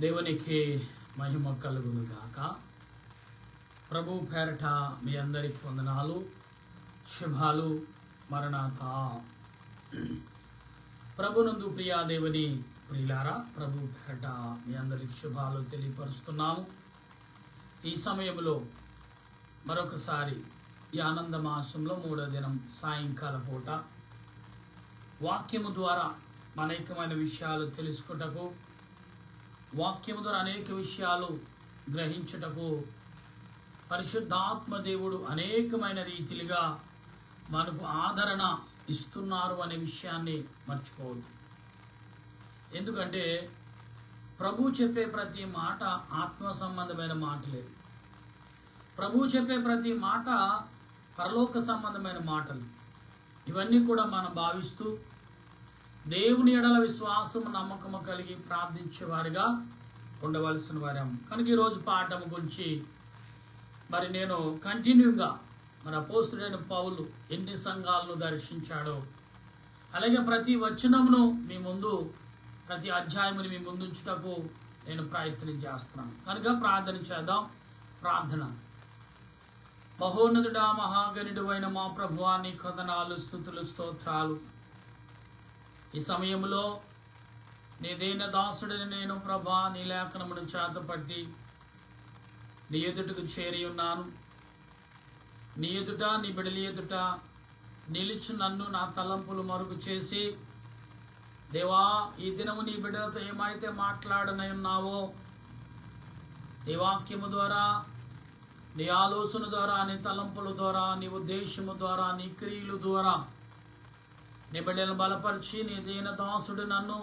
దేవునికి మహిమ కలుగును గాక. ప్రభు పేరట మీ అందరికీ వందనాలు, శుభాలు. మరణాత. ప్రభునందు ప్రియా దేవుని ప్రియులారా, ప్రభు పేరట మీ అందరికి శుభాలు తెలియపరుస్తున్నాము. ఈ సమయంలో మరొకసారి ఈ ఆనంద మాసంలో 3వ దినం సాయంకాల పూట వాక్యము ద్వారా అనేకమైన విషయాలు తెలుసుకుంటకు, వాక్యము ద్వారా అనేక విషయాలు గ్రహించుటకు పరిశుద్ధాత్మ దేవుడు అనేకమైన రీతిలుగా మనకు ఆదరణ ఇస్తున్నారు అనే విషయాన్ని మర్చిపోవద్దు. ఎందుకంటే ప్రభు చెప్పే ప్రతి మాట ఆత్మ సంబంధమైన మాటలే. ప్రభు చెప్పే ప్రతి మాట పరలోక సంబంధమైన మాటలు. ఇవన్నీ కూడా మనం భావిస్తూ దేవుని ఎడల విశ్వాసము నమ్మకము కలిగి ప్రార్థించేవారుగా ఉండవలసిన వారం. కనుక ఈరోజు పాఠం గురించి నేను కంటిన్యూగా అపోస్తలుడైన పౌలు ఎన్ని సంఘాలను దర్శించాడో, అలాగే ప్రతి వచనమును మీ ముందు, ప్రతి అధ్యాయముని మీ ముందు ఉంచుటకు నేను ప్రయత్నం చేస్తున్నాను. కనుక ప్రార్థన చేద్దాం. ప్రార్థన. మహోన్నతుడా, మహాగణుడు అయిన మా ప్రభువా, నీ వందనాలు, స్తుతులు, స్తోత్రాలు. ఈ సమయంలో నీ దీన దాసుడిని నేను ప్రభా, నీ లేఖనమును చేతపట్టి నీ ఎదుటకు చేరి ఉన్నాను. నీ ఎదుట, నీ బిడలి ఎదుట నిలిచి నన్ను నా తలంపులు మరుగు చేసి, దేవా, ఈ దినము నీ బిడ్డలతో ఏమైతే మాట్లాడనై ఉన్నావో, నీ వాక్యము ద్వారా, నీ ఆలోచన ద్వారా, నీ తలంపుల ద్వారా, నీ ఉద్దేశము ద్వారా, నీ క్రియల ద్వారా నీ బిడ్డలను బలపరిచి, నీ దీన దాసుడు నన్ను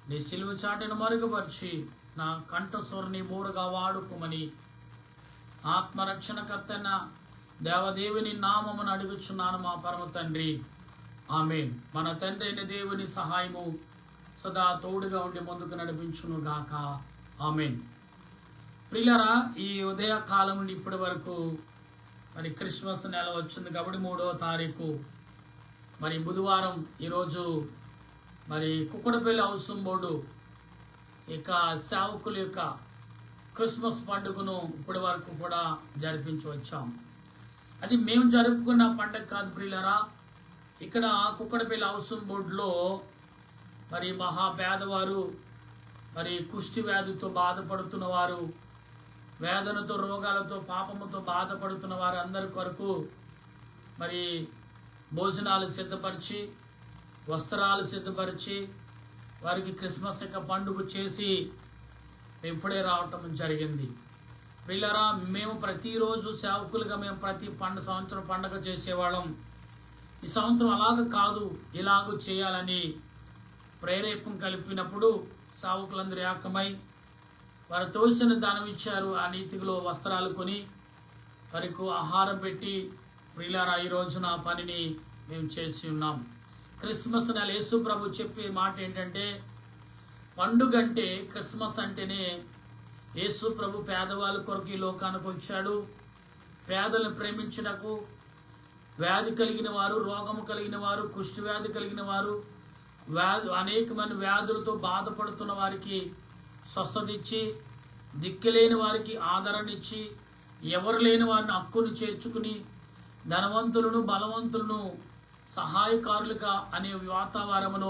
నీ సిలువ చాటును మరుగుపరిచి నా కంఠస్వరని బోరుగా వాడుకోమని ఆత్మరక్షణకర్తైన దేవదేవుని నామమును అడుగుచున్నాను మా పరమ తండ్రి. ఆమేన్. మన తండ్రి అయిన దేవుని సహాయము సదా తోడుగా ఉండి ముందుకు నడిపించును గాక. ఆమేన్. ప్రియులారా, ఈ ఉదయ కాలం నుండి ఇప్పటి వరకు క్రిస్మస్ నెల వచ్చింది కాబట్టి 3వ తారీఖు బుధవారం. ఈరోజు కుక్కడపల్లి హౌసింగ్ బోర్డు సేవకుల యొక్క క్రిస్మస్ పండుగను ఇప్పటి వరకు కూడా జరిపించి వచ్చాం. అది మేము జరుపుకున్న పండుగ కాదు ప్రియులారా. ఇక్కడ కుక్కడపల్లి హౌసింగ్ బోర్డులో మహా పేదవారు, కుష్టి వ్యాధితో బాధపడుతున్న వారు, వేదనతో, రోగాలతో, పాపముతో బాధపడుతున్న వారు అందరి కొరకు భోజనాలు సిద్ధపరిచి, వస్త్రాలు సిద్ధపరిచి, వారికి క్రిస్మస్ యొక్క పండుగ చేసి ఇప్పుడే రావటం జరిగింది. ప్రియులారా, మేము ప్రతిరోజు సేవకులుగా ప్రతి సంవత్సరం పండుగ చేసేవాళ్ళం. ఈ సంవత్సరం అలాగ కాదు, ఇలాగూ చేయాలని ప్రేరేపణ కలిపినప్పుడు సేవకులందరూ ఏకమై వారు తోచిన దానం ఇచ్చారు. ఆ నీతిలో వస్త్రాలు కొని వారికి ఆహారం పెట్టి, ప్రియులారా, ఈ రోజున పనిని మేము చేసి ఉన్నాం. క్రిస్మస్ నెల యేసు ప్రభు చెప్పే మాట ఏంటంటే, పండుగ అంటే, క్రిస్మస్ అంటేనే యేసు ప్రభు పేదవాళ్ళ కొరకు ఈ లోకానికి వచ్చాడు. పేదలను ప్రేమించుటకు, వ్యాధి కలిగిన వారు, రోగము కలిగిన వారు, కుష్టి వ్యాధి కలిగిన వారు, అనేకమైన వ్యాధులతో బాధపడుతున్న వారికి స్వస్థత ఇచ్చి, దిక్కులేని వారికి ఆదరణ ఇచ్చి, ఎవరు లేని వారిని హక్కును చేర్చుకుని, ధనవంతులను, బలవంతులను సహాయకారులుగా అనే వాతావరణమును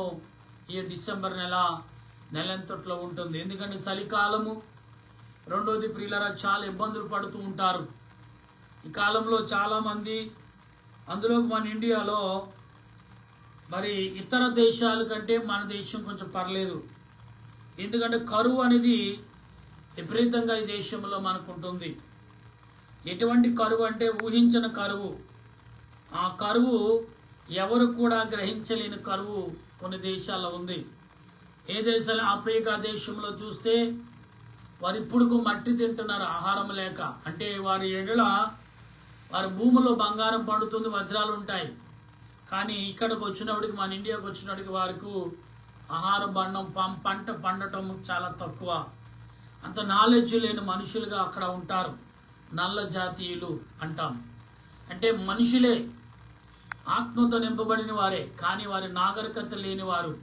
ఈ డిసెంబర్ నెలంతట్లో ఉంటుంది. ఎందుకంటే చలికాలము. రెండోది ప్రియులారా, చాలా ఇబ్బందులు పడుతూ ఉంటారు ఈ కాలంలో చాలామంది. అందులో మన ఇండియాలో ఇతర దేశాల కంటే మన దేశం కొంచెం పర్లేదు. ఎందుకంటే కరువు అనేది విపరీతంగా ఈ దేశంలో మనకు ఉంటుంది. ఎటువంటి కరువు అంటే ఊహించిన కరువు. ఆ కరువు ఎవరు కూడా గ్రహించలేని కరువు కొన్ని దేశాల్లో ఉంది. ఏ దేశాలు, ఆఫ్రికా దేశంలో చూస్తే వారు ఇప్పుడు మట్టి తింటున్నారు ఆహారం లేక. అంటే వారి ఎడల వారి భూమిలో బంగారం పండుతుంది, వజ్రాలు ఉంటాయి. కానీ ఇక్కడికి వచ్చినప్పటికి, మన ఇండియాకి వచ్చినప్పటికి వారికి ఆహారం పంట పండటం చాలా తక్కువ. అంత నాలెడ్జ్ లేని మనుషులుగా అక్కడ ఉంటారు. నల్ల జాతీయులు అంటాం. అంటే మనుషులే, ఆత్మతో నింపబడిన వారే, కానీ వారి నాగరికత లేనివారు,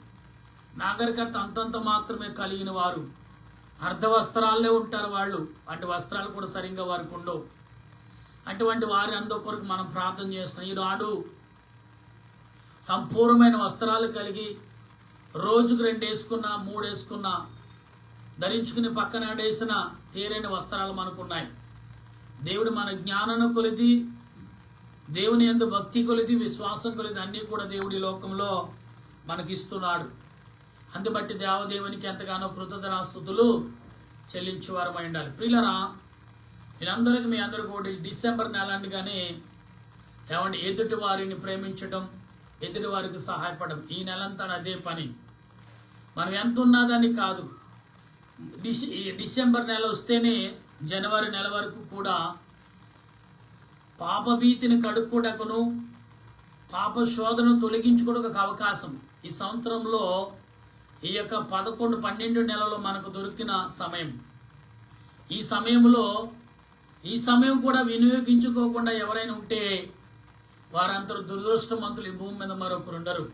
నాగరికత అంతంత మాత్రమే కలిగిన వారు, అర్ధ వస్త్రాలే ఉంటారు వాళ్ళు. అటు వస్త్రాలు కూడా సరిగ్గా వారికి ఉండవు. అటువంటి వారి అందరి కొరకు మనం ప్రార్థన చేస్తున్నాం. ఈనాడు సంపూర్ణమైన వస్త్రాలు కలిగి రోజుకు 2 వేసుకున్నా 3 వేసుకున్నా ధరించుకుని పక్కన వేసిన తీరైన వస్త్రాలు మనకున్నాయి. దేవుడు మన జ్ఞానను కొలిది, దేవుని యందు భక్తి కొలిది, విశ్వాసం కొలిది అన్నీ కూడా దేవుడి లోకంలో మనకిస్తున్నాడు. అందుబట్టి దేవదేవునికి ఎంతగానో కృతజ్ఞతాస్తుతులు చెల్లించేవారమై ఉండాలి. ప్రియులరా, వీళ్ళందరికీ మీ అందరూ కూడా డిసెంబర్ నెల అనగానే ఏమంటే ఎదుటి వారిని ప్రేమించడం, ఎదుటి వారికి సహాయపడడం, ఈ నెలంతా అదే పని. మనం ఎంత ఉన్నదని కాదు, డిసెంబర్ నెల వస్తేనే జనవరి నెల వరకు కూడా పాపభీతిని కడుక్కోటకును పాప శోధను తొలగించుకోవడానికి ఒక అవకాశం. ఈ సంవత్సరంలో ఈ యొక్క 11, 12 నెలలో మనకు దొరికిన సమయం. ఈ సమయం కూడా వినియోగించుకోకుండా ఎవరైనా ఉంటే వారందరూ దురదృష్టవంతులు ఈ భూమి మీద మరొకరు ఉండరు.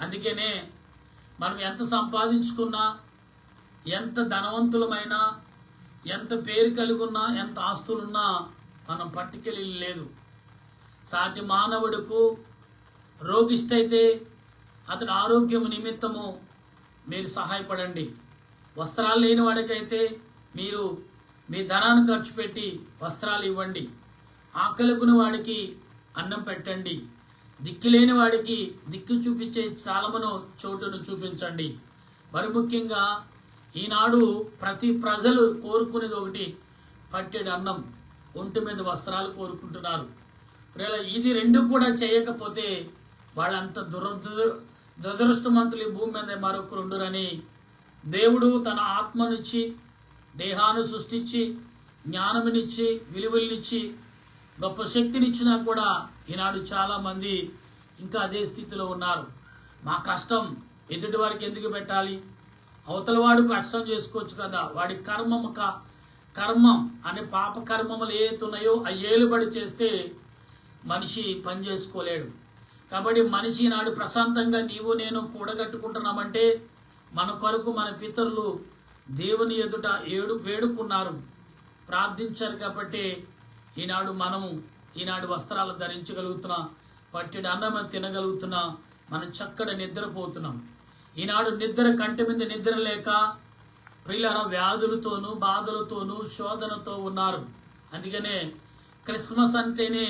అందుకనే మనం ఎంత సంపాదించుకున్నా, ఎంత ధనవంతులమైనా, ఎంత పేరు కలిగి ఉన్నా, ఎంత ఆస్తులున్నా మనం పట్టుకెళ్ళి లేదు. సాటి మానవుడుకు రోగిష్టైతే అతని ఆరోగ్యం నిమిత్తము మీరు సహాయపడండి. వస్త్రాలు లేని వాడికైతే మీరు మీ ధనాన్ని ఖర్చు పెట్టి వస్త్రాలు ఇవ్వండి. ఆకలికుని వాడికి అన్నం పెట్టండి. దిక్కులేని వాడికి దిక్కు చూపించే స్థలమును, చోటును చూపించండి. మరి ముఖ్యంగా ఈనాడు ప్రతి ప్రజలు కోరుకునేది ఒకటి, పట్టెడు అన్నం, ఒంటి మీద వస్త్రాలు కోరుకుంటున్నారు. ఇది 2 కూడా చేయకపోతే వాళ్ళంత దురదృష్టవంతులు ఈ భూమి మీద మరొకరు ఉండరని దేవుడు తన ఆత్మనిచ్చి, దేహాన్ని సృష్టించి, జ్ఞానమునిచ్చి, విలువలనిచ్చి, గొప్ప శక్తినిచ్చినా కూడా ఈనాడు చాలా మంది ఇంకా అదే స్థితిలో ఉన్నారు. మా కష్టం ఎదుటి వారికి ఎందుకు పెట్టాలి? అవతల వాడు కష్టం చేసుకోవచ్చు కదా. వాడి కర్మం అనే పాప కర్మములు ఏతున్నాయో ఆ ఏలుబడి చేస్తే మనిషి పని చేసుకోలేడు. కాబట్టి మనిషి నాడు ప్రశాంతంగా నీవు నేను కూడగట్టుకుంటున్నామంటే మన కొరకు మన పితరులు దేవుని ఎదుట వేడుకున్నారు, ప్రార్థించారు. కాబట్టి ఈనాడు వస్త్రాలు ధరించగలుగుతున్నాం, పట్టెడు అన్నం తినగలుగుతున్నాం, మనం చక్కటి నిద్రపోతున్నాం. ఈనాడు నిద్ర కంటి మీద నిద్ర లేక ప్రియులారా వ్యాధులతోనూ బాధలతోనూ శోధనతో ఉన్నారు. అందుకనే క్రిస్మస్ అంటేనే,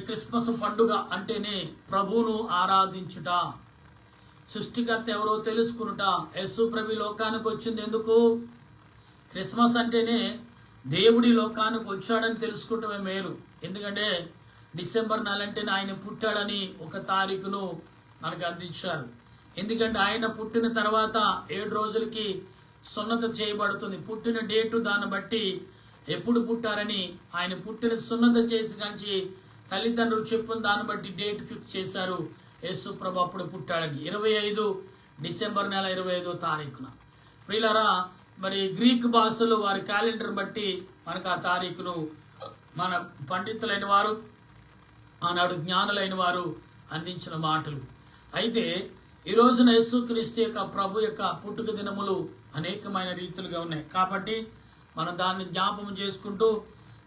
క్రిస్మస్ పండుగ అంటేనే ప్రభువును ఆరాధించుట, సృష్టికర్త ఎవరో తెలుసుకునుట. యేసు ప్రభు లోకానికి వచ్చింది ఎందుకు? క్రిస్మస్ అంటేనే దేవుడి లోకానికి వచ్చాడని తెలుసుకుంటమే మేలు. ఎందుకంటే డిసెంబర్ నెల అంటేనే ఆయన పుట్టాడని ఒక తారీఖును మనకు అందించారు. ఎందుకంటే ఆయన పుట్టిన తర్వాత 7 రోజులకి సున్నత చేయబడుతుంది. పుట్టిన డేటు దాన్ని బట్టి ఎప్పుడు పుట్టారని ఆయన పుట్టిన సున్నత చేసి కంచి తల్లిదండ్రులు చెప్పిన దాన్ని బట్టి డేట్ ఫిక్స్ చేశారు. యేసు ప్రభు అప్పుడు పుట్టాడని 25 డిసెంబర్ నెల 25వ తారీఖున. ప్రియులారా, గ్రీక్ భాషలో వారి క్యాలెండర్ బట్టి మనకు ఆ తారీఖును మన పండితులైన వారు, ఆనాడు జ్ఞానులైన వారు అందించిన మాటలు. అయితే ఈ రోజున యేసుక్రీస్తు యొక్క ప్రభు యొక్క పుట్టుక దినములు అనేకమైన రీతులుగా ఉన్నాయి. కాబట్టి మనం దాన్ని జ్ఞాపకం చేసుకుంటూ,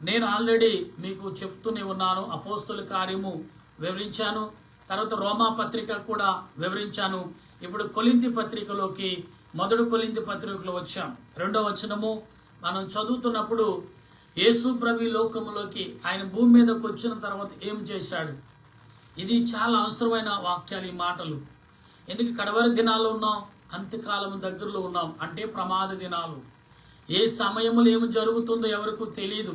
నేను ఆల్రెడీ మీకు చెప్తూనే ఉన్నాను. అపోస్తుల కార్యము వివరించాను, తర్వాత రోమా పత్రిక కూడా వివరించాను. ఇప్పుడు కొలింథీ పత్రికలోకి, మొదటి కొలింథీ పత్రికలో వచ్చాం. 2వ వచనము మనం చదువుతున్నప్పుడు యేసు ప్రభు లోకములోకి ఆయన భూమి మీదకి వచ్చిన తర్వాత ఏం చేశాడు? ఇది చాలా అవసరమైన వాక్యాలు, ఈ మాటలు. ఎందుకు కడవరి దినాల్లో ఉన్నాం, అంత్యకాలం దగ్గరలో ఉన్నాం, అంటే ప్రమాద దినాలు. ఏ సమయంలో ఏమి జరుగుతుందో ఎవరికి తెలియదు.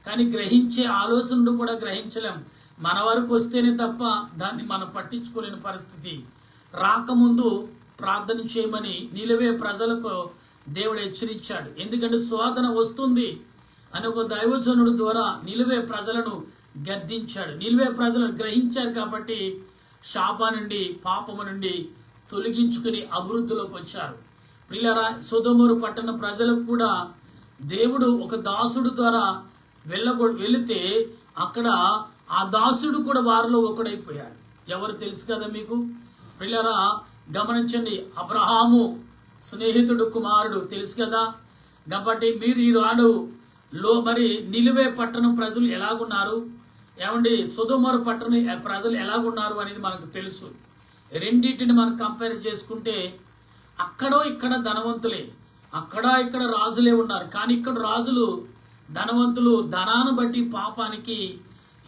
కానీ గ్రహించే ఆలోచనలు కూడా గ్రహించలేం. మన వరకు వస్తేనే తప్ప దాన్ని మనం పట్టించుకోలేని పరిస్థితి. రాకముందు ప్రార్థన చేయమని నిలివే ప్రజలకు దేవుడు హెచ్చరించాడు. ఎందుకంటే శోధన వస్తుంది అని ఒక దైవజనుడు ద్వారా నిలివే ప్రజలను గద్దించాడు. నిలివే ప్రజలను గ్రహించారు కాబట్టి శాప నుండి, పాపము నుండి తొలగించుకుని అభివృద్ధిలోకి వచ్చారు. ప్రియులారా, సొదొమోరు పట్టణ ప్రజలకు కూడా దేవుడు ఒక దాసుడు ద్వారా వెళితే అక్కడ ఆ దాసుడు కూడా వారిలో ఒకడైపోయాడు. ఎవరు తెలుసు కదా మీకు. ప్రియులారా, గమనించండి, అబ్రహాము స్నేహితుడు కుమారుడు తెలుసు కదా. కాబట్టి మీరు ఈనాడు మరి నిలువే పట్టణం ప్రజలు ఎలాగున్నారు, ఏమండి సొదొమ పట్టణం ప్రజలు ఎలాగున్నారు అనేది మనకు తెలుసు. రెండింటిని మనం కంపేర్ చేసుకుంటే అక్కడో ఇక్కడ ధనవంతులే, అక్కడ ఇక్కడ రాజులే ఉన్నారు. కానీ ఇక్కడ రాజులు ధనవంతులు ధనాన్ని బట్టి పాపానికి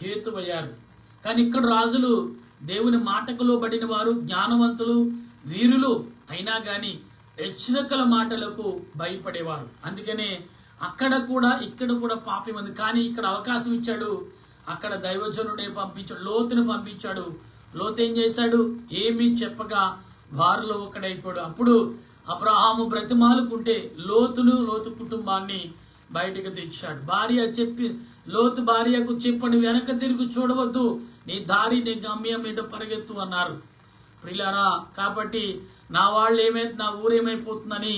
హేతువయ్యారు. కానీ ఇక్కడ రాజులు దేవుని మాటకు లోబడిన వారు, జ్ఞానవంతులు, వీరులు అయినా గాని హెచ్చరికల మాటలకు భయపడేవారు. అందుకనే అక్కడ కూడా ఇక్కడ కూడా పాపం ఉంది. కానీ ఇక్కడ అవకాశం ఇచ్చాడు, అక్కడ దైవజనుడే పంపించాడు, లోతుని పంపించాడు. లోతు ఏం చేశాడు? ఏమీ చెప్పగా వారిలో ఒకడైపోయాడు. అప్పుడు అబ్రహాము బ్రతిమాలుకుంటే లోతు కుటుంబాన్ని బయటకు తెచ్చాడు. భార్య చెప్పి లోతు భార్యకు చెప్పండి, వెనక తిరిగి చూడవద్దు, నీ దారి నీ గమ్యం ఏంటో పరిగెత్తు అన్నారు. ప్రియులారా, కాబట్టి నా వాళ్ళు నా ఊరేమైపోతుందని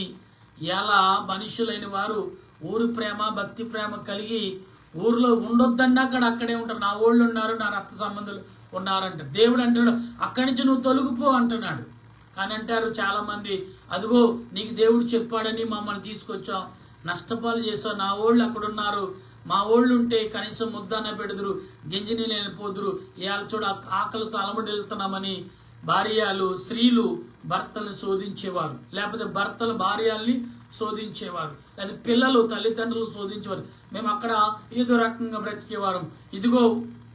ఎలా మనుషులైన వారు ఊరు ప్రేమ భక్తి ప్రేమ కలిగి ఊర్లో ఉండొద్దన్నా అక్కడే ఉంటారు. నా వాళ్ళు ఉన్నారు, నా రక్త సంబంధులు ఉన్నారంట. దేవుడు అంటాడు అక్కడి నుంచి నువ్వు తొలగిపో అంటున్నాడు. కానీ అంటారు చాలా మంది, అదిగో నీకు దేవుడు చెప్పాడని మమ్మల్ని తీసుకొచ్చావు, నష్టపాలు చేసావు, నా వాళ్ళు అక్కడ ఉన్నారు, మా వాళ్ళు ఉంటే కనీసం ముద్దన్న పెడుదురు, గింజని లేని పోదురు, ఇవాళ చూడ ఆకలితో అలమడి వెళ్తున్నామని భార్యలు స్త్రీలు భర్తలను శోధించేవారు, లేకపోతే భర్తలు భార్యల్ని శోధించేవారు, లేదా పిల్లలు తల్లిదండ్రులు శోధించేవారు. మేము అక్కడ ఏదో రకంగా బ్రతికేవారు, ఇదిగో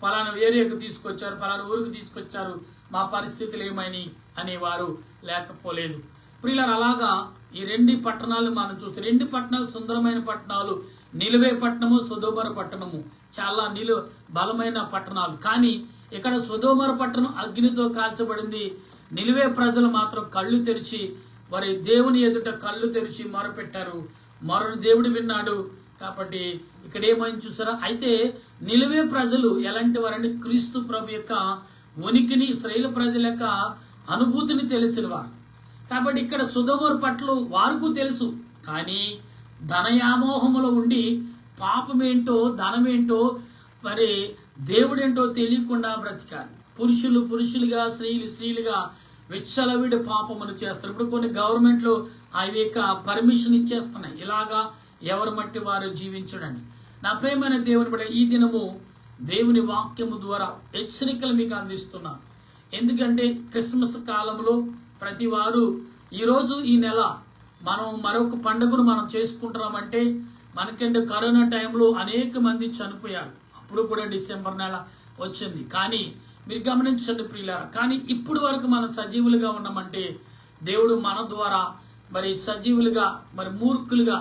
పలానా ఏరియాకు తీసుకొచ్చారు, పలానా ఊరికి తీసుకొచ్చారు, మా పరిస్థితులు ఏమైనాయి అనేవారు లేకపోలేదు. ప్రియులారు, అలాగా ఈ రెండు పట్టణాలు మనం చూస్తే, రెండు పట్టణాలు సుందరమైన పట్టణాలు, నిలువే పట్టణము సొదొమ పట్టణము చాలా బలమైన పట్టణాలు. కానీ ఇక్కడ సొదొమ పట్టణం అగ్నితో కాల్చబడింది. నిలువే ప్రజలు మాత్రం కళ్ళు తెరిచి వారి దేవుని ఎదుట కళ్ళు తెరిచి మొరపెట్టారు, మొరను దేవుడు విన్నాడు. కాబట్టి ఇక్కడ ఏమైంది చూసారా? అయితే నిలువే ప్రజలు ఎలాంటి వారంటే క్రీస్తు ప్రభు యొక్క ఉనికిని, ఇశ్రాయేలు ప్రజల యొక్క అనుభూతిని తెలిసిన వారు. కాబట్టి ఇక్కడ సొదొమ పట్ల వారికి తెలుసు, కానీ ధనయామోహములో ఉండి పాపమేంటో ధనమేంటో మరి దేవుడేంటో తెలియకుండా బ్రతికారు. పురుషులు పురుషులుగా, స్త్రీలు స్త్రీలుగా విచ్చలవిడి పాపములు చేస్తారు. ఇప్పుడు కొన్ని గవర్నమెంట్లు అవి యొక్క పర్మిషన్ ఇచ్చేస్తున్నాయి, ఇలాగా ఎవరి మట్టి వారు జీవించడని. నా ప్రేమైన దేవుని బిడ్డ, ఈ దినము దేవుని వాక్యము ద్వారా హెచ్చరికలు మీకు అందిస్తున్నా. ఎందుకంటే క్రిస్మస్ కాలంలో ప్రతి వారు ఈరోజు ఈ నెల మనం మరొక పండుగను మనం చేసుకుంటున్నామంటే, మనకంటే కరోనా టైంలో అనేక మంది చనిపోయారు. అప్పుడు కూడా డిసెంబర్ నెల వచ్చింది. కానీ మీరు గమనించండి ప్రియులారా, కానీ ఇప్పుడు వరకు మనం సజీవులుగా ఉన్నామంటే దేవుడు మన ద్వారా మరి సజీవులుగా, మరి మూర్ఖులుగా,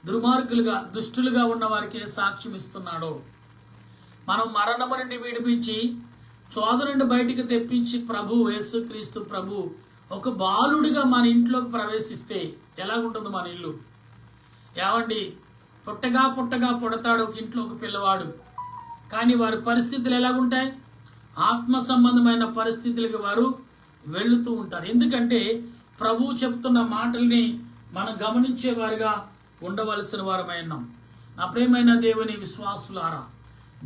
దుర్మార్గులుగా, దుష్టులుగా ఉన్న వారికి సాక్ష్యం ఇస్తున్నాడు. మనం మరణము నుండి విడిపించి శోధ నుండి బయటికి తెప్పించి ప్రభు యేసుక్రీస్తు ప్రభు ఒక బాలుడిగా మన ఇంట్లోకి ప్రవేశిస్తే ఎలాగుంటుంది మన ఇల్లు? ఏమండి, పుట్టగా పుడతాడు ఒక ఇంట్లో ఒక పిల్లవాడు, కానీ వారి పరిస్థితులు ఎలాగుంటాయి? ఆత్మ సంబంధమైన పరిస్థితులకి వారు వెళుతూ ఉంటారు. ఎందుకంటే ప్రభువు చెప్తున్న మాటల్ని మనం గమనించేవారుగా ఉండవలసిన వారమై ఉన్నాం. నా ప్రియమైన దేవుని విశ్వాసులారా,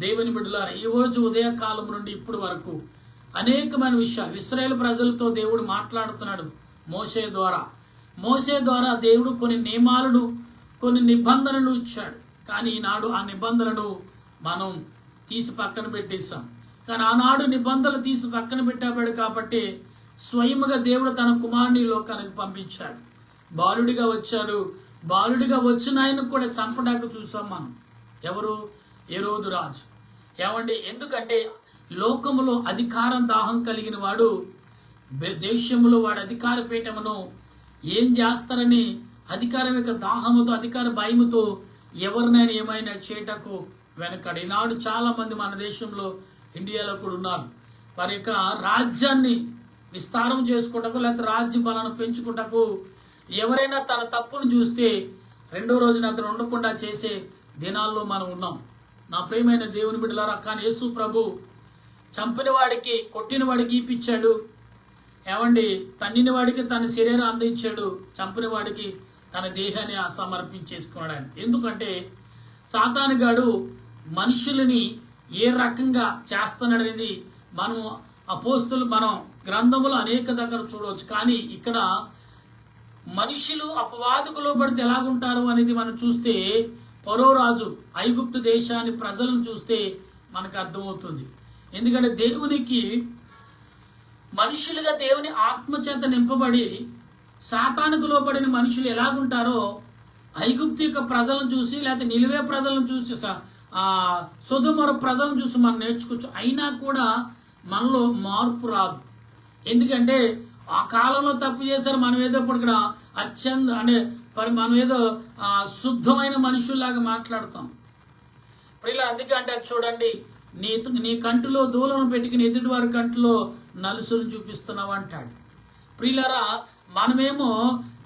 దేవుని బిడ్డలారా, ఈ రోజు ఉదయకాలం నుండి ఇప్పటి వరకు అనేకమైన విషయాలు ఇశ్రాయేలు ప్రజలతో దేవుడు మాట్లాడుతున్నాడు మోషే ద్వారా దేవుడు కొన్ని నియమాలను, కొన్ని నిబంధనలు ఇచ్చాడు. కానీ ఈనాడు ఆ నిబంధనలను మనం తీసి పక్కన పెట్టేశాం. కానీ ఆనాడు నిబంధనలు తీసి పక్కన పెట్టాడు కాబట్టి స్వయముగా దేవుడు తన కుమారుని లోకానికి పంపించాడు. బాలుడిగా వచ్చాడు. బాలుడిగా వచ్చిన ఆయన కూడా చంపడానికి చూసాం మనం. ఎవరు? హేరోదు రాజు. ఏమండి, ఎందుకంటే లోకములో అధికారం దాహం కలిగిన వాడు దేశంలో వాడి అధికార పీఠమును ఏం చేస్తారని అధికారం యొక్క దాహముతో, అధికార భయముతో ఎవరినైనా ఏమైనా చేయటకు వెనకడు. ఈనాడు చాలా మంది మన దేశంలో, ఇండియాలో కూడా ఉన్నారు. వారి యొక్క రాజ్యాన్ని విస్తారం చేసుకుంటకు, లేకపోతే రాజ్య బలాన్ని పెంచుకుంటకు ఎవరైనా తన తప్పును చూస్తే రెండో రోజున అక్కడ ఉండకుండా చేసే దినాల్లో మనం ఉన్నాం. నా ప్రియమైన దేవుని బిడ్డలారా, కానీ యేసు ప్రభు చంపిన వాడికి, కొట్టిన వాడికి ఇప్పించాడు. ఏమండి, తన్నిన వాడికి తన శరీరం అందించాడు, చంపిన వాడికి తన దేహాన్ని సమర్పించేసుకున్నాడు ఆయన. ఎందుకంటే సాతానుగాడు మనుషులని ఏ రకంగా చేస్తున్నాడనేది మనం గ్రంథములో అనేక దగ్గర చూడవచ్చు. కానీ ఇక్కడ మనుషులు అపవాదుకు లోబడితే ఎలాగుంటారు అనేది మనం చూస్తే, ఫరో రాజు ఐగుప్తు దేశాన్ని ప్రజలను చూస్తే మనకు అర్థమవుతుంది. ఎందుకంటే దేవునికి మనుషులుగా దేవుని ఆత్మచేత నింపబడి సాతానుకు లోబడిన మనుషులు ఎలాగుంటారో ఐగుప్తు యొక్క ప్రజలను చూసి, లేకపోతే నిలువే ప్రజలను చూసి, సొదొమ ప్రజలను చూసి మనం నేర్చుకోవచ్చు. అయినా కూడా మనలో మార్పు రాదు. ఎందుకంటే ఆ కాలంలో తప్పు చేశారు, మనం ఏదో ఇప్పుడు ఇక్కడ అంటే మనం ఏదో శుద్ధమైన మనుషుల్లాగా మాట్లాడతాం. ప్రియులారా, అందుకే అంటారు చూడండి, నీ కంటిలో దూలను పెట్టుకుని ఎదుటి వారి కంటిలో నలుసును చూపిస్తున్నావు అంటాడు. ప్రియులారా, మనమేమో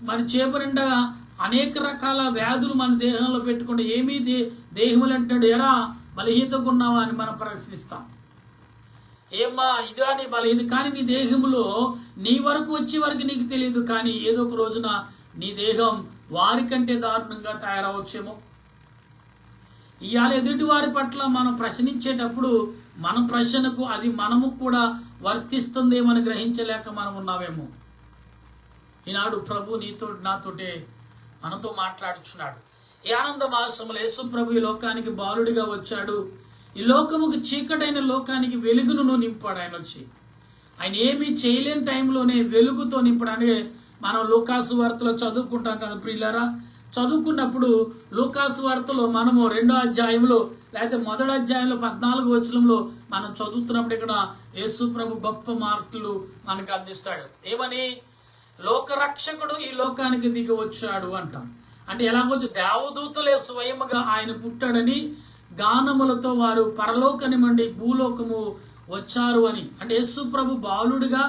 మన చేప నిండా అనేక రకాల వ్యాధులు మన దేహంలో పెట్టుకుంటే ఏమీ దేహములు అంటాడు, ఎరా బలహీనతగా ఉన్నావా అని మనం ప్రశ్నిస్తాం. ఏమ్మా ఇదా నీ బలహీన, కానీ నీ దేహంలో నీ వరకు వచ్చే వరకు నీకు తెలియదు, కానీ ఏదో ఒక రోజున నీ దేహం వారికంటే దారుణంగా తయారవచ్చేమో. ఇవాళ ఎదుటి వారి పట్ల మనం ప్రశ్నించేటప్పుడు మన ప్రశ్నకు అది మనము కూడా వర్తిస్తుందేమని గ్రహించలేక మనం ఉన్నావేమో. ఈనాడు ప్రభు నాతోటే మనతో మాట్లాడుచున్నాడు. ఈ ఆనంద మాసములో యేసు ప్రభు ఈ లోకానికి బాలుడిగా వచ్చాడు. ఈ లోకముకు చీకటైన లోకానికి వెలుగును నింపాడు. ఆయన వచ్చి ఆయన ఏమీ చేయలేని టైంలోనే వెలుగుతో నింపడానికి మనం లూకాసు వార్తలో చదువుకుంటాం కదా ప్రియులారా. చదువుకున్నప్పుడు లూకాసు వార్తలో మనము 2వ అధ్యాయంలో లేకపోతే 1వ అధ్యాయంలో 14వ వచనంలో మనం చదువుతున్నప్పుడు ఇక్కడ యేసు ప్రభు గొప్ప మార్కులు మనకు అందిస్తాడు. ఏమని? లోకరక్షకుడు ఈ లోకానికి దిగి వచ్చాడు అంటాం. అంటే ఎలాగొచ్చు, దేవదూతలే స్వయముగా ఆయన పుట్టాడని గానములతో వారు పరలోకని నుండి భూలోకము వచ్చారు అని. అంటే యేసు ప్రభు బాలుడిగా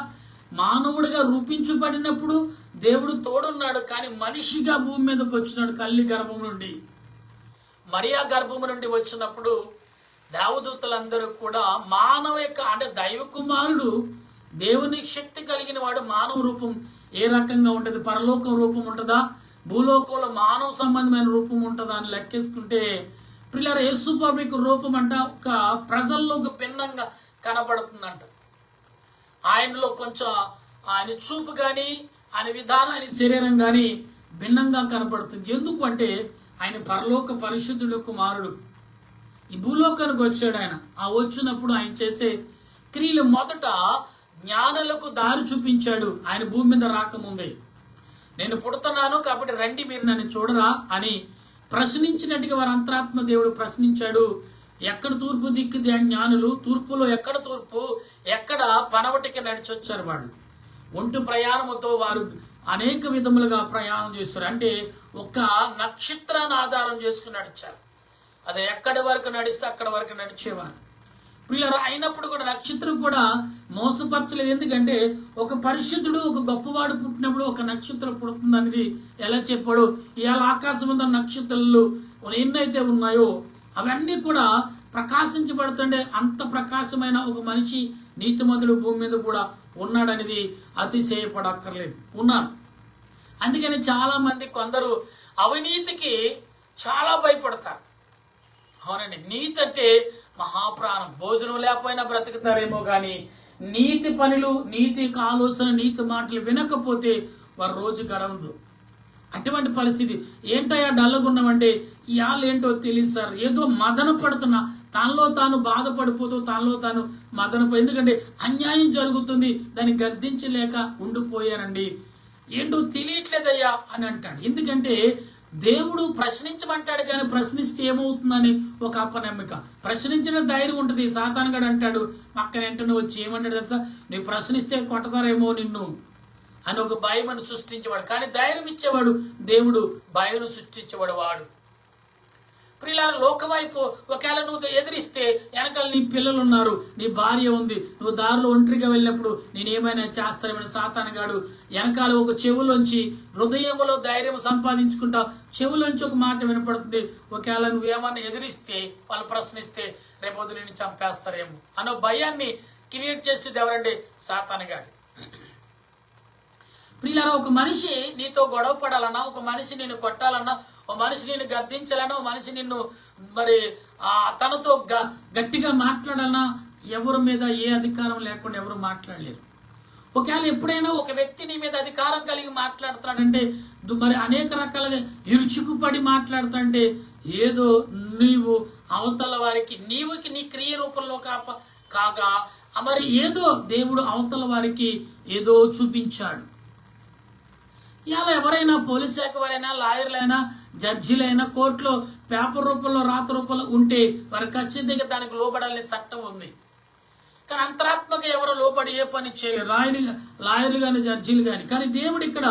మానవుడిగా రూపించబడినప్పుడు దేవుడు తోడున్నాడు, కానీ మనిషిగా భూమి మీదకి వచ్చినాడు. కల్లి గర్భం నుండి, మరియా గర్భము నుండి వచ్చినప్పుడు దేవదూతలందరూ కూడా మానవ యొక్క అంటే దైవ కుమారుడు, దేవుని శక్తి కలిగిన వాడు. మానవ రూపం ఏ రకంగా ఉంటుంది? పరలోక రూపం ఉంటుందా, భూలోకంలో మానవ సంబంధమైన రూపం ఉంటుందా అని లెక్కేసుకుంటే పిల్లలు యేసు ప్రభువుకు రూపం అంట ఒక ప్రజల్లో ఒక భిన్నంగా కనబడుతుందంట. ఆయనలో కొంచెం ఆయన చూపు కానీ ఆయన విధానం ఆయన శరీరం కానీ భిన్నంగా కనబడుతుంది. ఎందుకు అంటే ఆయన పరలోక పరిశుద్ధుడు కుమారుడు. ఈ భూలోకానికి వచ్చాడు ఆయన. ఆ వచ్చినప్పుడు ఆయన చేసే క్రియలు మొదట జ్ఞానులకు దారి చూపించాడు. ఆయన భూమి మీద రాకముందే నేను పుడుతున్నాను కాబట్టి రండి మీరు నన్ను చూడరా అని ప్రశ్నించినట్టుగా వారి అంతరాత్మ దేవుడు ప్రశ్నించాడు. ఎక్కడ తూర్పు దిక్కు జ్ఞానులు, తూర్పులో ఎక్కడ తూర్పు, ఎక్కడ పనవటికి నడిచి వచ్చారు. వాళ్ళు ఒంటి ప్రయాణముతో వారు అనేక విధములుగా ప్రయాణం చేస్తారు. అంటే ఒక నక్షత్రాన్ని ఆధారం చేసుకుని నడిచారు. అది ఎక్కడి వరకు నడిస్తే అక్కడ వరకు నడిచేవారు. పిల్లలు అయినప్పుడు కూడా నక్షత్రం కూడా మోసపరచలేదు. ఎందుకంటే ఒక పరిశుద్ధుడు ఒక గొప్పవాడు పుట్టినప్పుడు ఒక నక్షత్రం పుడుతుంది అనేది ఎలా చెప్పాడు. ఇవాళ ఆకాశం ఉన్న నక్షత్రాలు ఎన్నైతే ఉన్నాయో అవన్నీ కూడా ప్రకాశించబడుతుండే అంత ప్రకాశమైన ఒక మనిషి నీతిమంతుడు భూమి మీద కూడా ఉన్నాడనేది అతిశయపడక్కర్లేదు, ఉన్నారు. అందుకని చాలా మంది కొందరు అవినీతికి చాలా భయపడతారు. అవునండి, నీతి అంటే మహాప్రాణం. భోజనం లేకపోయినా బ్రతుకుతారేమో కానీ నీతి పనులు, నీతి ఆలోచన, నీతి మాటలు వినకపోతే వారు రోజు గడవదు. అటువంటి పరిస్థితి. ఏంటయ్యా డల్లగున్నామంటే ఇవాళ ఏంటో తెలియదు సార్, ఏదో మదన పడుతున్నా, తనలో తాను బాధపడిపోతూ తనలో తాను ఎందుకంటే అన్యాయం జరుగుతుంది, దాన్ని గర్దించలేక ఉండిపోయానండి, ఏంటో తెలియట్లేదయ్యా అని అంటాడు. ఎందుకంటే దేవుడు ప్రశ్నించమంటాడు, కానీ ప్రశ్నిస్తే ఏమవుతుందని ఒక అపనమ్మిక. ప్రశ్నించిన ధైర్యం ఉంటుంది. సాతానుగాడు అంటాడు పక్కన వెంటనే వచ్చి ఏమంటాడు తెలుసా, నువ్వు ప్రశ్నిస్తే కొట్టతారేమో నిన్ను అని ఒక భయమును సృష్టించేవాడు. కానీ ధైర్యం ఇచ్చేవాడు దేవుడు, భయను సృష్టించేవాడు వాడు. ప్రియులారా, లోకవైపు ఒకవేళ నువ్వు ఎదిరిస్తే వెనకాల నీ పిల్లలు ఉన్నారు, నీ భార్య ఉంది, నువ్వు దారిలో ఒంటరిగా వెళ్ళినప్పుడు నేనేమైనా చేస్తానేమైనా సాతానుగాడు వెనకాల ఒక చెవులోంచి హృదయంలో ధైర్యం సంపాదించుకుంటావు. చెవులోంచి ఒక మాట వినపడుతుంది. ఒకవేళ నువ్వేమన్నా ఎదిరిస్తే, వాళ్ళు ప్రశ్నిస్తే రేపొద్దు నిన్ను చంపేస్తారేమో అన్న భయాన్ని క్రియేట్ చేసేది ఎవరంటే సాతానుగాడు. ప్రియులారా, ఒక మనిషి నీతో గొడవ పడాలన్నా, ఒక మనిషి నిన్ను కొట్టాలన్నా, ఒక మనిషి నిన్ను గద్దించాలన్నా, ఒక మనిషి నిన్ను తనతో గట్టిగా మాట్లాడాలన్నా ఎవరి మీద ఏ అధికారం లేకుండా ఎవరు మాట్లాడలేరు. ఒకవేళ ఎప్పుడైనా ఒక వ్యక్తి నీ మీద అధికారం కలిగి మాట్లాడుతాడంటే మరి అనేక రకాలుగా ఇరుచుకుపడి మాట్లాడుతాడంటే ఏదో నీవు అవతల వారికి నీ క్రియ రూపంలో కాగా మరి ఏదో దేవుడు అవతల వారికి ఏదో చూపించాడు. ఇలా ఎవరైనా పోలీస్ శాఖ వారైనా, లాయర్లైనా, జడ్జీలైనా కోర్టులో పేపర్ రూపంలో, రాత రూపంలో ఉంటే వారు ఖచ్చితంగా దానికి లోబడాలనే చట్టం ఉంది. కానీ అంతరాత్మక ఎవరు లోబడి ఏ పని చేయలేరు, లాయర్లు కానీ జడ్జీలు కానీ. కానీ దేవుడు ఇక్కడ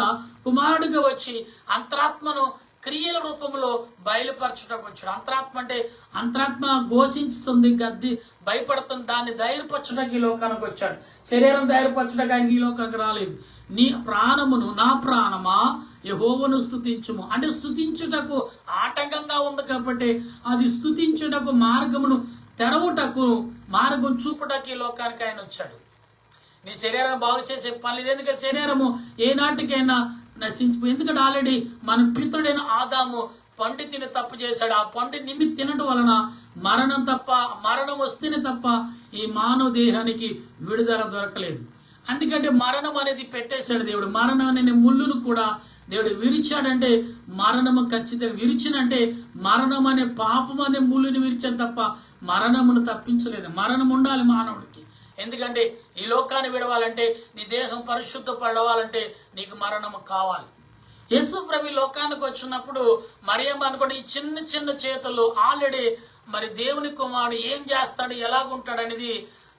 కుమారుడిగా వచ్చి అంతరాత్మను క్రియల రూపంలో బయలుపరచడానికి వచ్చాడు. అంతరాత్మ అంటే అంతరాత్మ ఘోషిస్తుంది, గద్ది భయపడుతుంది, దాన్ని ధైర్యపరచడానికి ఈ లోకానికి వచ్చాడు. శరీరం ధైర్యపరచడానికి ఆయనకి ఈ లోకానికి రాలేదు. నీ ప్రాణమును, నా ప్రాణమా యెహోవాను స్తుతించుము అంటే స్తుతించుటకు ఆటంకంగా ఉంది కాబట్టి అది స్తుతించుటకు మార్గమును తెరవుటకు, మార్గం చూపుటకు ఈ లోకానికి ఆయన వచ్చాడు. నీ శరీరం బాగు చేసే పని లేదు. ఎందుకంటే శరీరము ఏనాటికైనా నశించిపోయి, ఎందుకంటే ఆల్రెడీ మన పితృడైన ఆదాము పండు తిని తప్పు చేశాడు. ఆ పండు నిమిత్తి తినడం వలన మరణం వస్తేనే తప్ప ఈ మానవ దేహానికి విడుదల దొరకలేదు. అందుకంటే మరణం అనేది పెట్టేశాడు దేవుడు. మరణం అనే ముళ్ళును కూడా దేవుడు విరిచాడంటే మరణము ఖచ్చితంగా విరిచినంటే మరణం అనే పాపం అనే ముళ్ళుని విరిచాడు తప్ప మరణమును తప్పించలేదు. మరణం ఉండాలి మానవుడికి. ఎందుకంటే ఈ లోకాన్ని విడవాలంటే, నీ దేహం పరిశుద్ధపడవాలంటే నీకు మరణము కావాలి. యేసు ప్రభు లోకానికి వచ్చినప్పుడు మరియమ్మ అనుకోండి, ఈ చిన్న చిన్న చేతుల్లో ఆల్రెడీ మరి దేవుని కుమారుడు ఏం చేస్తాడు, ఎలాగుంటాడు అనేది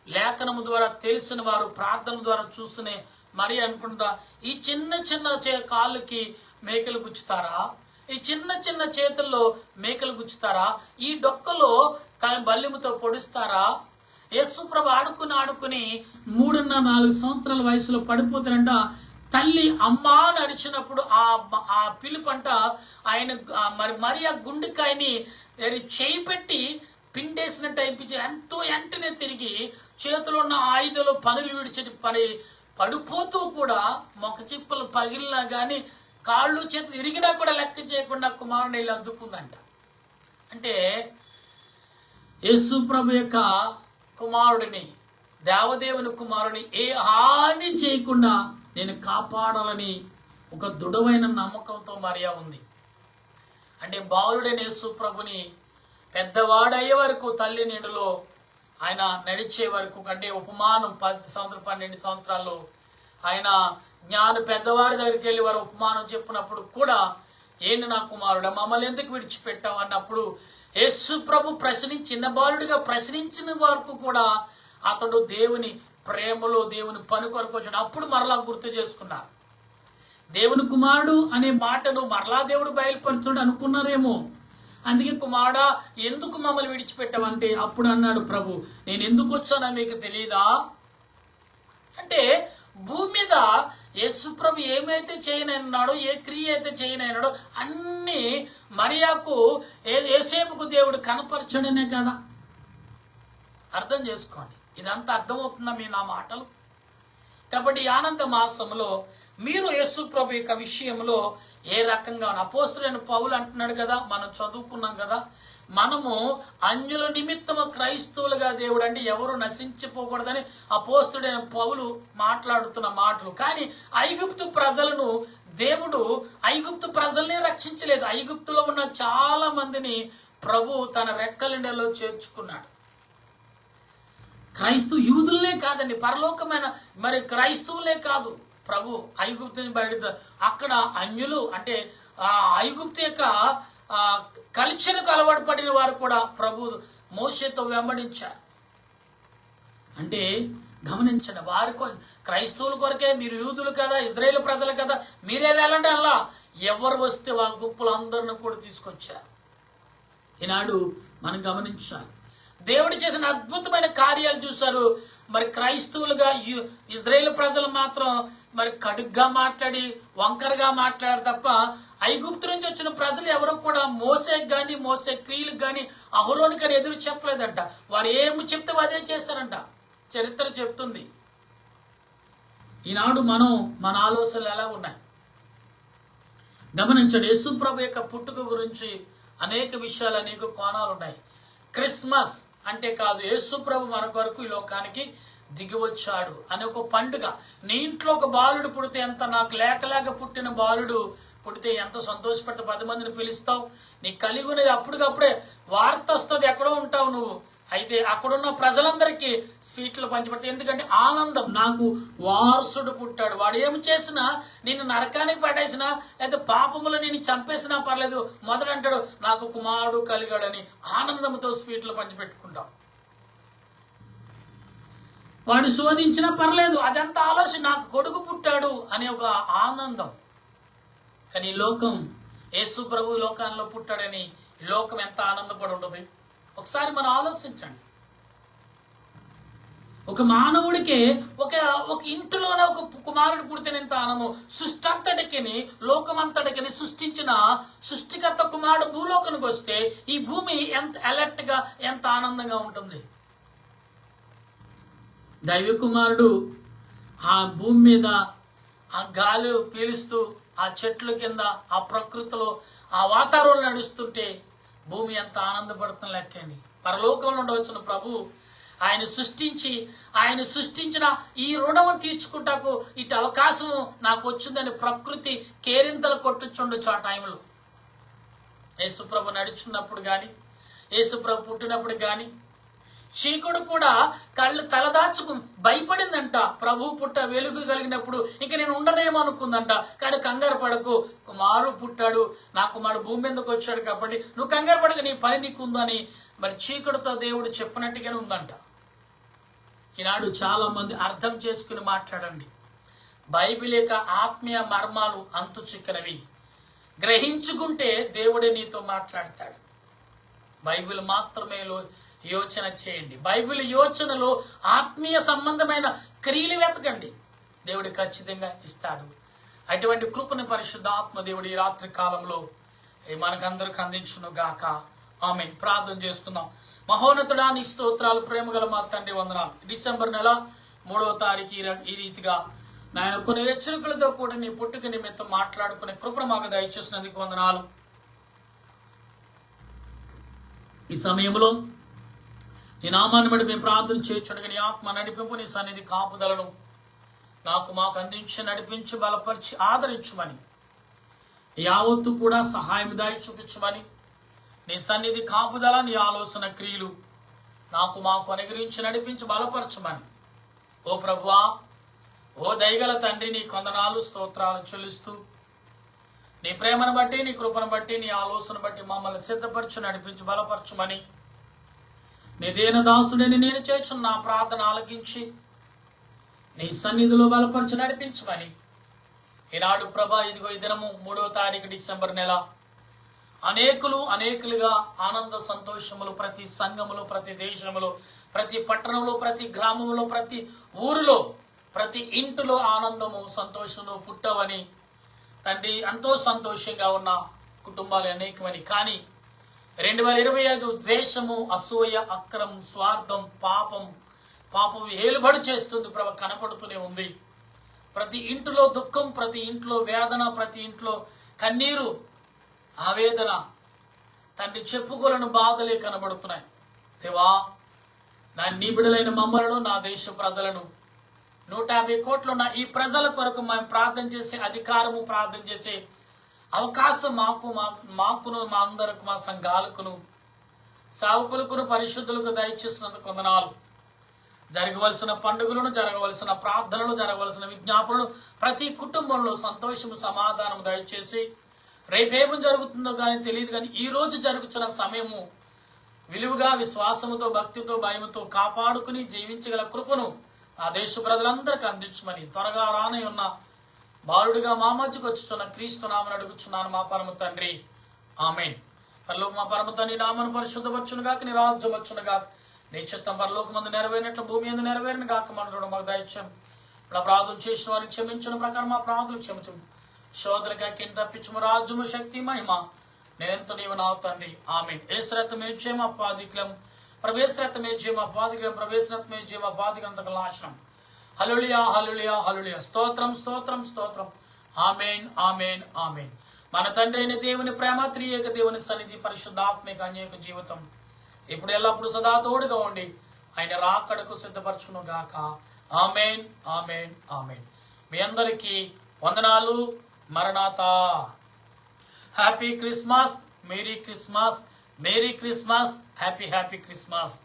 లేఖనము ద్వారా తెలిసిన వారు, ప్రార్థన ద్వారా చూసునే మరి అనుకుంటా, ఈ చిన్న చిన్న కాళ్ళకి మేకలు గుచ్చుతారా, ఈ చిన్న చిన్న చేతుల్లో మేకలు గుచ్చుతారా, ఈ డొక్కలో బల్లిముతో పొడుస్తారా? యేసు ప్రభు ఆడుకుని 3.5 సంవత్సరాల వయసులో పడిపోతారంట. తల్లి అమ్మా అని అరిచినప్పుడు ఆ పిలుపంట ఆయన మరి ఆ గుండెకాయని చేయి పెట్టి పిండేసినట్టు అయిపించి ఎంతో వెంటనే తిరిగి చేతిలో ఉన్న ఆయుధాలు పనులు విడిచి పడిపోతూ కూడా మొక్క చిప్పలు పగిలినా గాని కాళ్ళు చేతులు ఇరిగినా కూడా లెక్క చేయకుండా కుమారుని వెళ్ళి అద్దుకుందంట. అంటే యేసు ప్రభు యొక్క కుమారుడిని, దేవదేవుని కుమారుని ఏ హాని చేయకుండా నేను కాపాడాలని ఒక దృఢమైన నమ్మకంతో మరియా ఉంది. అంటే బాలుడైన యేసు ప్రభుని పెద్దవాడయ్యే వరకు తల్లి నీడలో ఆయన నడిచే వరకు, అంటే ఉపమానం 10 సంవత్సరాలు 12 సంవత్సరాల్లో ఆయన పెద్దవారి దగ్గరికి వెళ్ళి వారు ఉపమానం చెప్పినప్పుడు కూడా ఏంటి నా కుమారుడా మమ్మల్ని ఎందుకు విడిచిపెట్టావు అన్నప్పుడు యేసు ప్రభు చిన్న బాలుడిగా ప్రశ్నించిన వరకు కూడా అతడు దేవుని ప్రేమలో దేవుని పని కొరకు వచ్చాడు. అప్పుడు మరలా గుర్తు చేసుకున్నారు. దేవుని కుమారుడు అనే మాటను మరలా దేవుడు బయలుపరచుడు అనుకున్నారేమో. అందుకే కుమారుడా ఎందుకు మమ్మల్ని విడిచిపెట్టావంటే అప్పుడు అన్నాడు ప్రభు, నేను ఎందుకు వచ్చానో మీకు తెలియదా? అంటే భూమి మీద యేసు ప్రభు ఏమైతే చేయనన్నాడో, ఏ క్రియ అయితే చేయనన్నాడో అన్ని మరియాకు యేసేపుకు దేవుడు కనపరచడనే కదా. అర్థం చేసుకోండి, ఇదంతా అర్థమవుతుందా మీ నా మాటలు? కాబట్టి ఆనంద మాసంలో మీరు యేసు ప్రభు యొక్క విషయంలో ఏ రకంగా అపోస్తలుడైన పౌలు అంటున్నాడు కదా, మనం చదువుకున్నాం కదా, మనము అన్యుల నిమిత్తము క్రైస్తవులుగా దేవుడు అంటే ఎవరు నశించిపోకూడదని అపోస్తలుడైన పౌలు మాట్లాడుతున్న మాటలు. కానీ ఐగుప్తు ప్రజలను దేవుడు ఐగుప్తు ప్రజల్ని రక్షించలేదు. ఐగుప్తులో ఉన్న చాలా మందిని ప్రభు తన రెక్కలిండలో చేర్చుకున్నాడు. యూదులనే కాదండి, పరలోకమైన మరి క్రైస్తవులే కాదు, ప్రభు ఐగుప్తుని బయట అక్కడ అన్యులు అంటే ఐగుప్తు యొక్క కల్చర్కు అలవాటు పడిన వారు కూడా ప్రభు మోషేతో వెంబడించారు. అంటే గమనించండి, వారి క్రైస్తవుల కొరకే మీరు యూదులు కదా, ఇజ్రాయేల్ ప్రజలు కదా, మీరే వెళ్ళండి అలా ఎవరు వస్తే వాళ్ళ గుంపులు అందరిని కూడా తీసుకొచ్చారు. ఈనాడు మనం గమనించాలి, దేవుడు చేసిన అద్భుతమైన కార్యాలు చూశారు. మరి క్రైస్తవులుగా ఇజ్రాయేల్ ప్రజలు మాత్రం మరి కడుగ్గా మాట్లాడి వంకరగా మాట్లాడారు తప్ప ఐగుప్తు నుంచి వచ్చిన ప్రజలు ఎవరు కూడా మోసేకి కానీ మోసే క్రియలకు కానీ అహరోను కానీ ఎదురు చెప్పలేదంట. వారు ఏమి చెప్తే అదే చేశారంట, చరిత్ర చెప్తుంది. ఈనాడు మన ఆలోచనలు ఎలా ఉన్నాయి గమనించండి. యేసు ప్రభు యొక్క పుట్టుక గురించి అనేక విషయాలు, అనేక కోణాలు ఉన్నాయి. క్రిస్మస్ అంటే కాదు, యేసు ప్రభు మన కొరకు ఈ లోకానికి దిగి వచ్చాడు అనే ఒక పండుగ. నీ ఇంట్లో ఒక బాలుడు పుడితే ఎంత, నాకు లేక పుట్టిన బాలుడు పుడితే ఎంత సంతోషపడితే 10 మందిని పిలుస్తావు. నీకు కలిగి ఉన్నది అప్పటికప్పుడే వార్త వస్తుంది, ఎక్కడో ఉంటావు నువ్వు. అయితే అక్కడున్న ప్రజలందరికీ స్వీట్లు పంచిపెడితే, ఎందుకంటే ఆనందం, నాకు వారసుడు పుట్టాడు. వాడు ఏమి చేసినా, నిన్ను నరకానికి పడేసినా లేదా పాపములు నేను చంపేసినా పర్లేదు, మొదలంటాడు నాకు కుమారుడు కలిగాడని ఆనందంతో స్వీట్లు పంచిపెట్టుకుంటాం. వాడు శోధించినా పర్లేదు, అదంతా ఆలోచన, నాకు కొడుకు పుట్టాడు అనే ఒక ఆనందం. కానీ లోకం, యేసు ప్రభు లోకాల్లో పుట్టాడని లోకం ఎంత ఆనందపడి ఉంటుంది. ఒకసారి మనం ఆలోచించండి. ఒక మానవుడికి ఒక ఇంటిలోనే ఒక కుమారుడు పుడితేనెంత ఆనందం. సృష్టి అంతటికి, లోకమంతటికి సృష్టించిన సృష్టికర్త కుమారుడు భూలోకానికి వస్తే ఈ భూమి ఎంత అలర్ట్ గా, ఎంత ఆనందంగా ఉంటుంది. దైవ కుమారుడు ఆ భూమి మీద ఆ గాలి పీలుస్తూ, ఆ చెట్ల కింద, ఆ ప్రకృతిలో, ఆ వాతావరణం నడుస్తుంటే భూమి ఎంత ఆనందపడుతున్న లెక్కండి. పరలోకంలో నుండి వచ్చిన ప్రభు ఆయన సృష్టించిన ఈ రుణం తీర్చుకుంటాకు ఇటు అవకాశం నాకు వచ్చిందని ప్రకృతి కేరింతలు కొట్టుచుండొచ్చు. ఆ టైంలో యేసుప్రభు నడుచున్నప్పుడు కానీ, యేసుప్రభు పుట్టినప్పుడు కానీ చీకుడు కూడా కళ్ళు తలదాచుకు భయపడిందంట. ప్రభు పుట్ట వెలుగు కలిగినప్పుడు ఇంక నేను ఉండనేమో అనుకుందంట. కానీ కంగారు పడకు, కుమారు పుట్టాడు, నా కుమారుడు భూమి మీదకి వచ్చాడు కాబట్టి నువ్వు కంగారు పడక, నీ పని నీకు ఉందని మరి చీకుడుతో దేవుడు చెప్పినట్టుగానే ఉందంట. ఈనాడు చాలా మంది అర్థం చేసుకుని మాట్లాడండి. బైబిల్ యొక్క ఆత్మీయ మర్మాలు అంతు చిక్కనవి. గ్రహించుకుంటే దేవుడే నీతో మాట్లాడతాడు. బైబిల్ మాత్రమే యోచన చేయండి. బైబిల్ యోచనలో ఆత్మీయ సంబంధమైన క్రియలు వెతకండి, దేవుడు ఖచ్చితంగా ఇస్తాడు. అటువంటి కృపని పరిశుద్ధాత్మ దేవుడు ఈ రాత్రి కాలంలో మనకందరికి అందించును గాక. ఆమేన్. ప్రార్థన చేసుకుందాం. మహోన్నతుడా, నీకు స్తోత్రాలు. ప్రేమగల మా తండ్రి వందనాలు. డిసెంబర్ నెల 3వ తారీఖు ఈ రీతిగా నాయన కొన్ని హెచ్చరికలతో కూడా నీ పుట్టుక నిమిత్తం మాట్లాడుకునే కృపను మాకు దయచేసినందుకు వందనాలు. ఈ సమయంలో నీ నామాన్ని బట్టి మేము ప్రార్థన చేయొచ్చుండగా నీ ఆత్మ నడిపింపు, నీ సన్నిధి కాపుదలను మాకు అందించి నడిపించి బలపరిచి ఆదరించమని, యావత్తు కూడా సహాయం దాయి చూపించమని, నీ సన్నిధి కాపుదల, నీ ఆలోచన క్రియలు మాకు అనుగ్రహించి నడిపించి బలపరచమని, ఓ ప్రభువా, ఓ దయగల తండ్రి, నీ కొందనాలు స్తోత్రాలు చెల్లిస్తూ, నీ ప్రేమను బట్టి, నీ కృపను బట్టి, నీ ఆలోచన బట్టి మమ్మల్ని సిద్ధపరచు నడిపించి బలపరచమని, నీ దేన దాసుడని నేను చేర్చున్న నా ప్రార్థన ఆలకించి నీ సన్నిధిలో బలపరచి నడిపించమని, ఈనాడు ప్రభా, ఇదిగో ఈ దినము 3వ తారీఖు డిసెంబర్ నెల అనేకులుగా ఆనంద సంతోషములు ప్రతి సంఘములో, ప్రతి దేశములో, ప్రతి పట్టణంలో, ప్రతి గ్రామంలో, ప్రతి ఊరిలో, ప్రతి ఇంటిలో ఆనందము సంతోషము పుట్టవని తండ్రి, ఎంతో సంతోషంగా ఉన్న కుటుంబాలు అనేకమని. కానీ 2025 ద్వేషము, అసూయ, అక్రమం, స్వార్థం, పాపం ఏలుబడి చేస్తుంది ప్రభు, కనపడుతూనే ఉంది. ప్రతి ఇంటిలో దుఃఖం, ప్రతి ఇంట్లో వేదన, ప్రతి ఇంట్లో కన్నీరు, ఆవేదన, తండ్రి చెప్పుకోలేని బాధలే కనబడుతున్నాయి. దేవా, నా నీ బిడ్డలైన మమ్మలను, నా దేశ ప్రజలను, 150 కోట్లు ఉన్న ఈ ప్రజల కొరకు మేము ప్రార్థన చేసే అధికారము, ప్రార్థన చేసే అవకాశం మాకును, మా అందరకు, మా సంఘాలకును, సేవకులకును, పరిశుద్ధులకు దయచేస్తున్నందుకు వందనాలు. జరగవలసిన పండుగలను, జరగవలసిన ప్రార్థనలు, జరగవలసిన విజ్ఞాపనలు ప్రతి కుటుంబంలో సంతోషము, సమాధానం దయచేసి, రేపేమం జరుగుతుందో కానీ తెలియదు, కానీ ఈ రోజు జరుగుతున్న సమయము విలువగా, విశ్వాసముతో, భక్తితో, భయముతో కాపాడుకుని జీవించగల కృపను ఆ దేశ ప్రజలందరికీ అందించమని, త్వరగా రానై ఉన్న బాలుడిగా మా మధ్యకు వచ్చుచున్న క్రీస్తు నామని అడుగుచున్నాను మా పరమ తండ్రి, ఆమేన్. పరలోక మా పరమ తండ్రి నామను పరిశుద్ధపరచును గాక, నీ రాజ్యం వచ్చును గాక, నీ చిత్తం పరలోకమందు నెరవేరినట్లు భూమి యందు నెరవేరిన గాక. మనడు మాకు దయచేయం. ఇలా ప్రార్థన చేసిన వారికి క్షమించిన ప్రకారం మా ప్రార్థనలు క్షమించము, శోధనకి అక్కిని తప్పించము, రాజ్యము, శక్తి, మహిమ నేనెంత నీవు నా తండ్రి, ఆమేన్. ఏసురక్తమే జయమ పాదికులం, ప్రవేశరక్తమే జయమ పాదికులం, ప్రవేశరక్తమే జయమ పాదికులంతకు నాశనం. హల్లెలూయా, హల్లెలూయా, హల్లెలూయా. స్తోత్రం, స్తోత్రం, స్తోత్రం. ఆమేన్, ఆమేన్, ఆమేన్. మన తండ్రి అయిన దేవుని ప్రేమ, త్రియేక దేవుని సన్నిధి, పరిశుద్ధాత్మిక అనేక జీవితం ఇప్పుడు ఎల్లప్పుడు సదా తోడుగా ఉండి ఆయన రాకడకు సిద్ధపరచును గాక. ఆమేన్, ఆమేన్, ఆమేన్. మీ అందరికీ వందనాలు. మరణాతా. Happy Christmas, merry Christmas, merry Christmas, happy happy Christmas.